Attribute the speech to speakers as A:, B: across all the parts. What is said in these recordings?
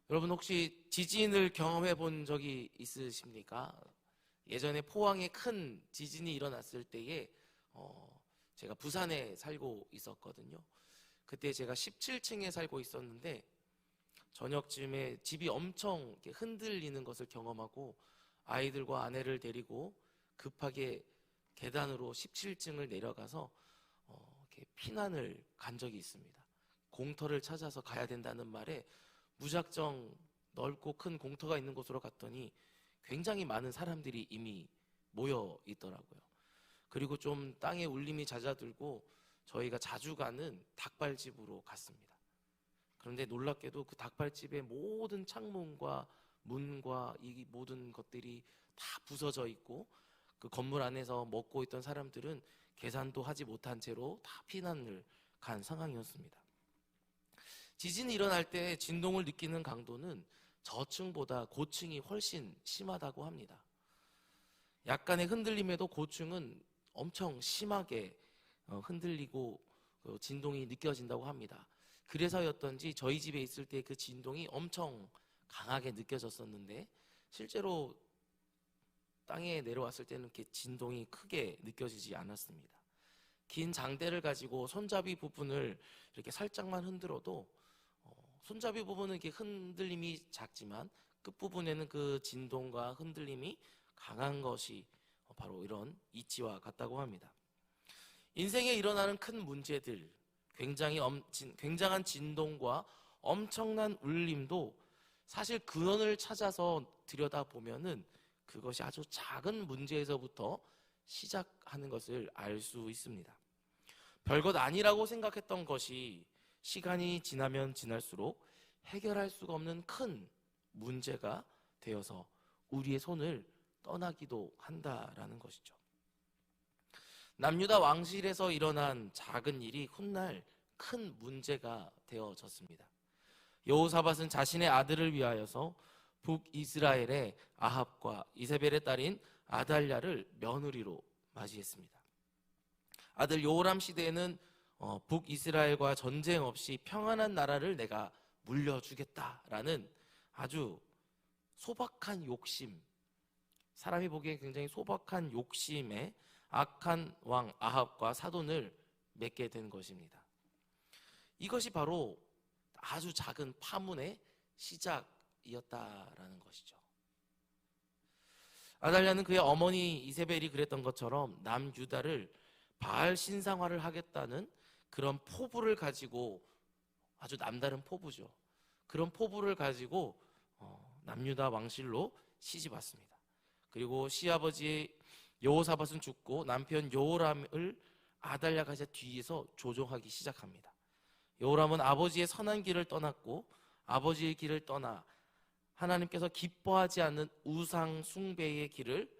A: 여러분 혹시 지진을 경험해 본 적이 있으십니까? 예전에 포항에 큰 지진이 일어났을 때에 제가 부산에 살고 있었거든요. 그때 제가 17층에 살고 있었는데 저녁쯤에 집이 엄청 이렇게 흔들리는 것을 경험하고 아이들과 아내를 데리고 급하게 계단으로 17층을 내려가서 이렇게 피난을 간 적이 있습니다. 공터를 찾아서 가야 된다는 말에 무작정 넓고 큰 공터가 있는 곳으로 갔더니 굉장히 많은 사람들이 이미 모여 있더라고요. 그리고 좀 땅에 울림이 잦아들고 저희가 자주 가는 닭발집으로 갔습니다. 그런데 놀랍게도 그 닭발집의 모든 창문과 문과 이 모든 것들이 다 부서져 있고 그 건물 안에서 먹고 있던 사람들은 계산도 하지 못한 채로 다 피난을 간 상황이었습니다. 지진이 일어날 때 진동을 느끼는 강도는 저층보다 고층이 훨씬 심하다고 합니다. 약간의 흔들림에도 고층은 엄청 심하게 흔들리고 진동이 느껴진다고 합니다. 그래서였던지 저희 집에 있을 때 그 진동이 엄청 강하게 느껴졌었는데 실제로 땅에 내려왔을 때는 이렇게 진동이 크게 느껴지지 않았습니다. 긴 장대를 가지고 손잡이 부분을 이렇게 살짝만 흔들어도 손잡이 부분은 이렇게 흔들림이 작지만 끝부분에는 그 진동과 흔들림이 강한 것이 바로 이런 이치와 같다고 합니다. 인생에 일어나는 큰 문제들, 굉장한 진동과 엄청난 울림도 사실 근원을 찾아서 들여다보면은 그것이 아주 작은 문제에서부터 시작하는 것을 알 수 있습니다. 별것 아니라고 생각했던 것이 시간이 지나면 지날수록 해결할 수가 없는 큰 문제가 되어서 우리의 손을 떠나기도 한다라는 것이죠. 남유다 왕실에서 일어난 작은 일이 훗날 큰 문제가 되어졌습니다. 여호사밧은 자신의 아들을 위하여서 북이스라엘의 아합과 이세벨의 딸인 아달랴를 며느리로 맞이했습니다. 아들 요람 시대에는 북이스라엘과 전쟁 없이 평안한 나라를 내가 물려주겠다라는 아주 소박한 욕심, 사람이 보기에 굉장히 소박한 욕심에 악한 왕 아합과 사돈을 맺게 된 것입니다. 이것이 바로 아주 작은 파문의 시작이었다라는 것이죠. 아달랴는 그의 어머니 이세벨이 그랬던 것처럼 남유다를 바알 신상화를 하겠다는 그런 포부를 가지고, 아주 남다른 포부죠. 그런 포부를 가지고 남유다 왕실로 시집 왔습니다. 그리고 시아버지 여호사밧은 죽고 남편 여호람을 아달랴가 이제 뒤에서 조종하기 시작합니다. 여호람은 아버지의 선한 길을 떠났고 아버지의 길을 떠나 하나님께서 기뻐하지 않는 우상 숭배의 길을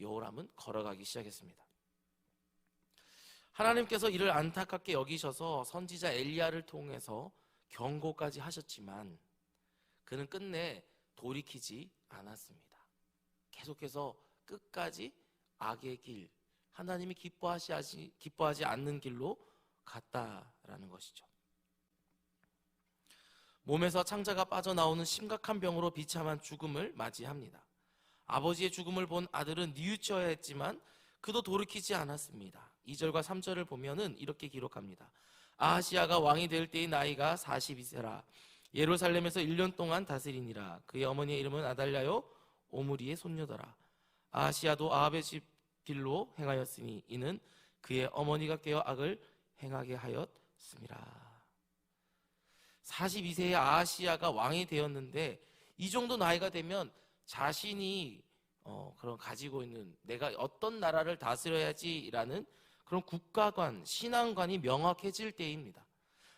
A: 여호람은 걸어가기 시작했습니다. 하나님께서 이를 안타깝게 여기셔서 선지자 엘리야를 통해서 경고까지 하셨지만 그는 끝내 돌이키지 않았습니다. 계속해서 끝까지 악의 길, 하나님이 기뻐하지 않는 길로 갔다라는 것이죠. 몸에서 창자가 빠져나오는 심각한 병으로 비참한 죽음을 맞이합니다. 아버지의 죽음을 본 아들은 뉘우쳐야 했지만 그도 돌이키지 않았습니다. 2절과 3절을 보면은 이렇게 기록합니다. 아하시야가 왕이 될 때의 나이가 42세라. 예루살렘에서 1년 동안 다스리니라. 그의 어머니의 이름은 아달랴요 오므리의 손녀더라. 아하시야도 아합의 집 길로 행하였으니 이는 그의 어머니가 깨어 악을 행하게 하였음이라. 42세의 아하시야가 왕이 되었는데 이 정도 나이가 되면 자신이 그런 가지고 있는 내가 어떤 나라를 다스려야지라는 그런 국가관, 신앙관이 명확해질 때입니다.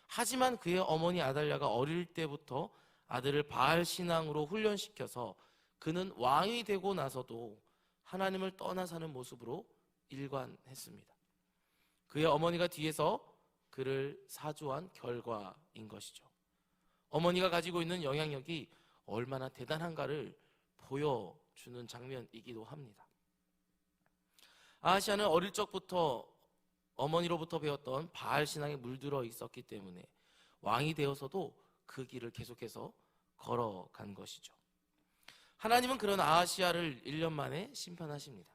A: 하지만 그의 어머니 아달랴가 어릴 때부터 아들을 바알 신앙으로 훈련시켜서 그는 왕이 되고 나서도 하나님을 떠나 사는 모습으로 일관했습니다. 그의 어머니가 뒤에서 그를 사주한 결과인 것이죠. 어머니가 가지고 있는 영향력이 얼마나 대단한가를 보여주는 장면이기도 합니다. 아하시야는 어릴 적부터 어머니로부터 배웠던 바알 신앙에 물들어 있었기 때문에 왕이 되어서도 그 길을 계속해서 걸어간 것이죠. 하나님은 그런 아하시야를 1년 만에 심판하십니다.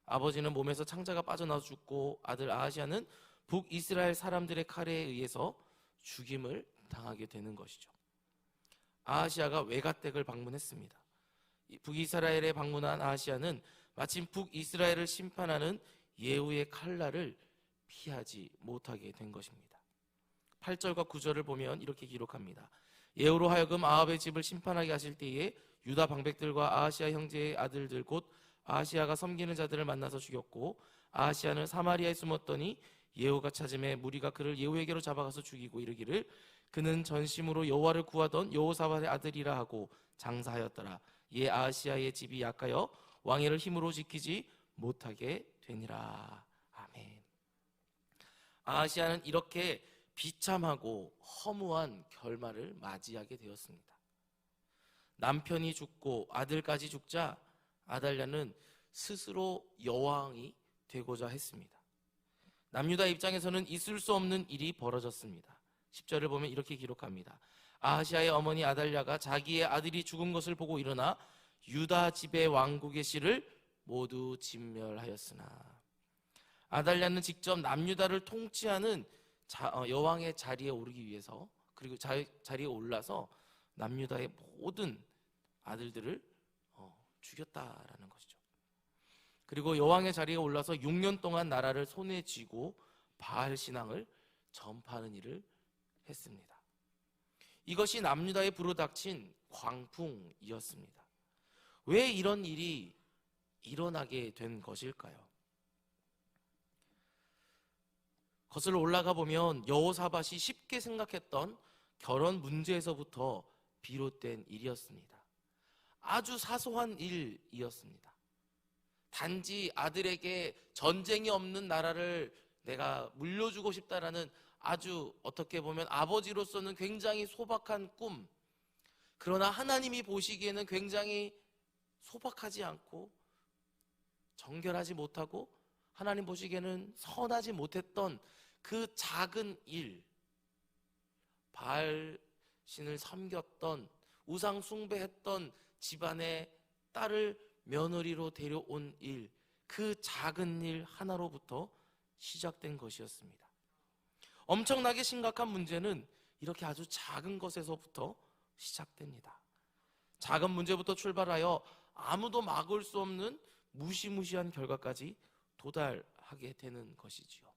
A: 아버지는 몸에서 창자가 빠져나와 죽고 아들 아하시야는 북이스라엘 사람들의 칼에 의해서 죽임을 당하게 되는 것이죠. 아하시야가 외가댁을 방문했습니다. 북이스라엘에 방문한 아하시야는 마침 북이스라엘을 심판하는 예후의 칼날을 피하지 못하게 된 것입니다. 8절과 9절을 보면 이렇게 기록합니다. 예후로 하여금 아합의 집을 심판하게 하실 때에 유다 방백들과 아하시야 형제의 아들들 곧 아하시야가 섬기는 자들을 만나서 죽였고 아하시야는 사마리아에 숨었더니 예후가 찾음에 무리가 그를 예후에게로 잡아가서 죽이고 이르기를 그는 전심으로 여호와를 구하던 여호사밧의 아들이라 하고 장사하였더라. 이에 아하시야의 집이 약하여 왕위를 힘으로 지키지 못하게 되니라. 아멘. 아하시야는 이렇게 비참하고 허무한 결말을 맞이하게 되었습니다. 남편이 죽고 아들까지 죽자 아달랴는 스스로 여왕이 되고자 했습니다. 남유다 입장에서는 있을 수 없는 일이 벌어졌습니다. 10절을 보면 이렇게 기록합니다. 아하시야의 어머니 아달랴가 자기의 아들이 죽은 것을 보고 일어나 유다 집의 왕국의 씨를 모두 진멸하였으나 아달랴는 직접 남유다를 통치하는 여왕의 자리에 오르기 위해서 그리고 자리에 올라서 남유다의 모든 아들들을 죽였다라는 것이죠. 그리고 여왕의 자리에 올라서 6년 동안 나라를 손에 쥐고 바알 신앙을 전파하는 일을 했습니다. 이것이 남유다에 불어닥친 광풍이었습니다. 왜 이런 일이 일어나게 된 것일까요? 거슬러 올라가 보면 여호사밧이 쉽게 생각했던 결혼 문제에서부터 비롯된 일이었습니다. 아주 사소한 일이었습니다. 단지 아들에게 전쟁이 없는 나라를 내가 물려주고 싶다라는 아주 어떻게 보면 아버지로서는 굉장히 소박한 꿈, 그러나 하나님이 보시기에는 굉장히 소박하지 않고 정결하지 못하고 하나님 보시기에는 선하지 못했던 그 작은 일, 바알 신을 섬겼던 우상 숭배했던 집안의 딸을 며느리로 데려온 일, 그 작은 일 하나로부터 시작된 것이었습니다. 엄청나게 심각한 문제는 이렇게 아주 작은 것에서부터 시작됩니다. 작은 문제부터 출발하여 아무도 막을 수 없는 무시무시한 결과까지 도달하게 되는 것이지요.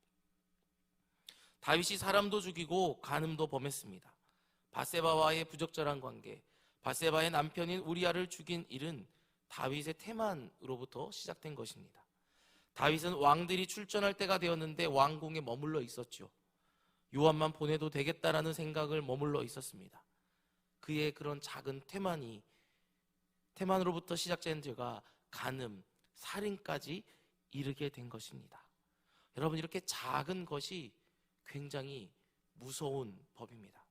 A: 다윗이 사람도 죽이고 간음도 범했습니다. 밧세바와의 부적절한 관계, 밧세바의 남편인 우리아를 죽인 일은 다윗의 태만으로부터 시작된 것입니다. 다윗은 왕들이 출전할 때가 되었는데 왕궁에 머물러 있었죠. 요압만 보내도 되겠다라는 생각을 머물러 있었습니다. 그의 그런 작은 태만으로부터 시작된 죄가 간음, 살인까지 이르게 된 것입니다. 여러분, 이렇게 작은 것이 굉장히 무서운 법입니다.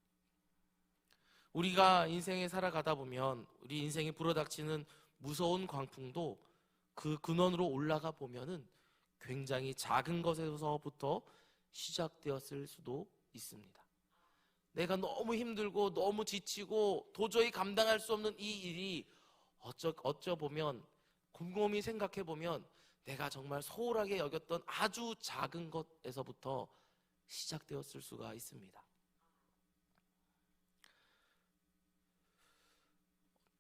A: 우리가 인생에 살아가다 보면 우리 인생에 불어닥치는 무서운 광풍도 그 근원으로 올라가 보면은 굉장히 작은 것에서부터 시작되었을 수도 있습니다. 내가 너무 힘들고 너무 지치고 도저히 감당할 수 없는 이 일이 어쩌 보면 곰곰이 생각해 보면 내가 정말 소홀하게 여겼던 아주 작은 것에서부터 시작되었을 수가 있습니다.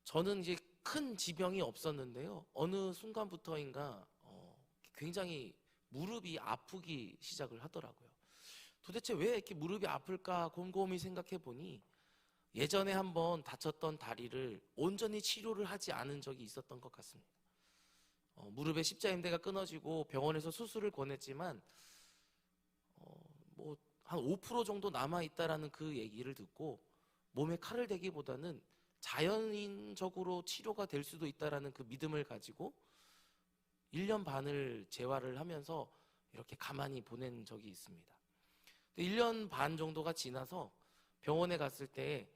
A: 저는 이제 큰 지병이 없었는데요. 어느 순간부터인가 굉장히 무릎이 아프기 시작을 하더라고요. 도대체 왜 이렇게 무릎이 아플까 곰곰이 생각해 보니 예전에 한번 다쳤던 다리를 온전히 치료를 하지 않은 적이 있었던 것 같습니다. 무릎에 십자인대가 끊어지고 병원에서 수술을 권했지만 뭐 한 5% 정도 남아있다라는 그 얘기를 듣고 몸에 칼을 대기보다는 자연인적으로 치료가 될 수도 있다라는 그 믿음을 가지고 1년 반을 재활을 하면서 이렇게 가만히 보낸 적이 있습니다. 1년 반 정도가 지나서 병원에 갔을 때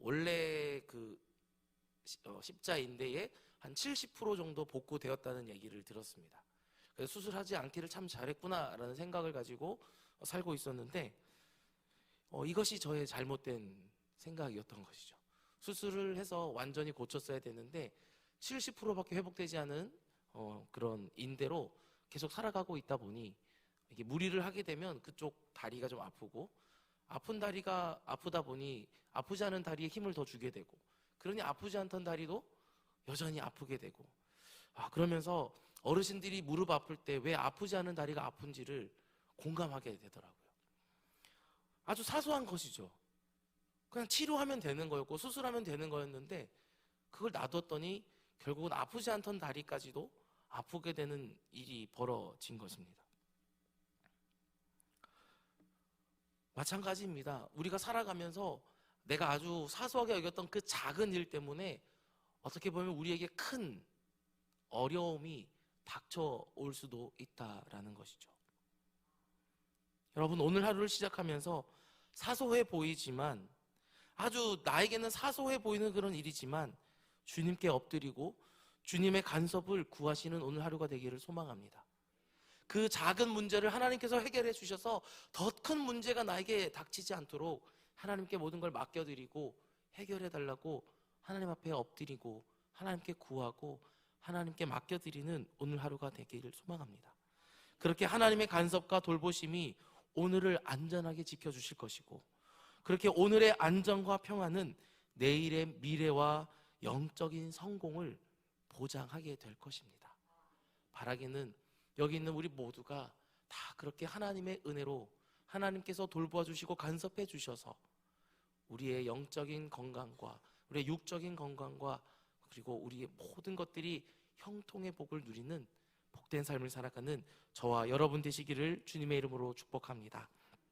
A: 원래 그 십자인대에 한 70% 정도 복구되었다는 얘기를 들었습니다. 그래서 수술하지 않기를 참 잘했구나라는 생각을 가지고 살고 있었는데 이것이 저의 잘못된 생각이었던 것이죠. 수술을 해서 완전히 고쳤어야 되는데 70%밖에 회복되지 않은 그런 인대로 계속 살아가고 있다 보니 이게 무리를 하게 되면 그쪽 다리가 좀 아프고, 아픈 다리가 아프다 보니 아프지 않은 다리에 힘을 더 주게 되고, 그러니 아프지 않던 다리도 여전히 아프게 되고, 그러면서 어르신들이 무릎 아플 때 왜 아프지 않은 다리가 아픈지를 공감하게 되더라고요. 아주 사소한 것이죠. 그냥 치료하면 되는 거였고 수술하면 되는 거였는데, 그걸 놔뒀더니 결국은 아프지 않던 다리까지도 아프게 되는 일이 벌어진 것입니다. 마찬가지입니다. 우리가 살아가면서 내가 아주 사소하게 여겼던 그 작은 일 때문에 어떻게 보면 우리에게 큰 어려움이 닥쳐올 수도 있다라는 것이죠. 여러분, 오늘 하루를 시작하면서 사소해 보이지만, 아주 나에게는 사소해 보이는 그런 일이지만 주님께 엎드리고 주님의 간섭을 구하시는 오늘 하루가 되기를 소망합니다. 그 작은 문제를 하나님께서 해결해 주셔서 더 큰 문제가 나에게 닥치지 않도록 하나님께 모든 걸 맡겨드리고 해결해 달라고 하나님 앞에 엎드리고 하나님께 구하고 하나님께 맡겨드리는 오늘 하루가 되기를 소망합니다. 그렇게 하나님의 간섭과 돌보심이 오늘을 안전하게 지켜주실 것이고, 그렇게 오늘의 안전과 평안은 내일의 미래와 영적인 성공을 보장하게 될 것입니다. 바라기는 여기 있는 우리 모두가 다 그렇게 하나님의 은혜로 하나님께서 돌보아 주시고 간섭해 주셔서 우리의 영적인 건강과 우리의 육적인 건강과 그리고 우리의 모든 것들이 형통의 복을 누리는 복된 삶을 살아가는 저와 여러분 되시기를 주님의 이름으로 축복합니다.